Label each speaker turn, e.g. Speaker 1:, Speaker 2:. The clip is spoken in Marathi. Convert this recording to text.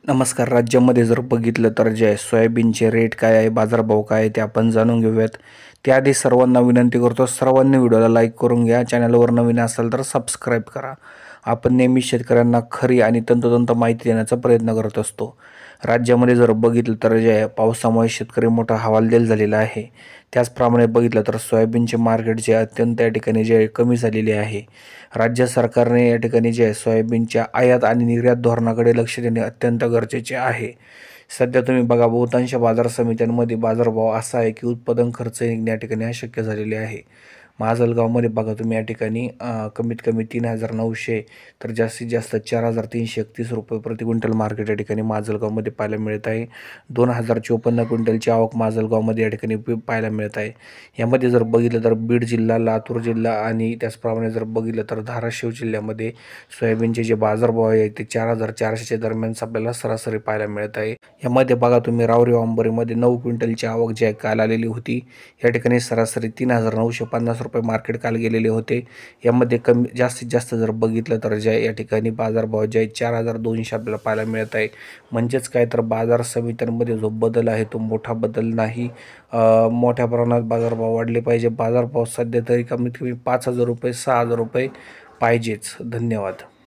Speaker 1: नमस्कार. राज्यामध्ये जर बघितलं तर जे आहे सोयाबीनचे रेट काय आहे, बाजारभाव काय आहे ते आपण जाणून घेऊयात. त्याआधी सर्वांना विनंती करतो, सर्वांनी व्हिडिओला लाईक करून घ्या. चॅनलवर नवीन असाल तर सबस्क्राईब करा. आपण नेहमी शेतकऱ्यांना खरी आणि तंतोतंत माहिती देण्याचा प्रयत्न करत असतो. राज्यामध्ये जर बघितलं तर जे आहे पावसामुळे शेतकरी मोठा हवालदिल झालेला आहे. त्याचप्रमाणे बघितलं तर सोयाबीनचे मार्केट जे अत्यंत या ठिकाणी जे आहे कमी झालेले आहे. राज्य सरकारने या ठिकाणी जे आहे सोयाबीनच्या आयात आणि निर्यात धोरणाकडे लक्ष देणे अत्यंत गरजेचे आहे. सध्या तुम्ही बघा बहुतांश बाजार समित्यांमध्ये बाजारभाव असा आहे की उत्पादन खर्च निघणे या ठिकाणी अशक्य झालेले आहे. माजलगावमध्ये बघा तुम्ही या ठिकाणी कमीत कमी 3,900 तर जास्तीत जास्त 4,331 रुपये प्रति क्विंटल मार्केट या ठिकाणी माजलगावमध्ये पाहायला मिळत आहे. 2,054 क्विंटलची आवक माजलगावमध्ये या ठिकाणी पाहायला मिळत आहे. यामध्ये जर बघितलं तर बीड जिल्हा, लातूर जिल्हा आणि त्याचप्रमाणे जर बघितलं तर धाराशिव जिल्ह्यामध्ये सोयाबीनचे जे बाजारभाव आहे ते 4,400च्या दरम्यान आपल्याला सरासरी पाहायला मिळत आहे. यामध्ये बघा तुम्ही रावरी अंबरीमध्ये 9 क्विंटलची आवक जी आहे काल आलेली होती. या ठिकाणी सरासरी 3,950 रुपये मार्केट काल गेलेले होते. यामध्ये जास्तीत जास्त जर बघितलं तर जे या ठिकाणी बाजारभाव जे आहे 4,200 आपल्याला पाहायला मिळत आहे. म्हणजेच काय तर बाजार समित्यांमध्ये जो बदल आहे तो मोठा बदल नाही. मोठ्या प्रमाणात बाजारभाव वाढले पाहिजे. बाजारभाव सध्या तरी कमीत कमी 5,000 रुपये 6,000 रुपये पाहिजेच. धन्यवाद.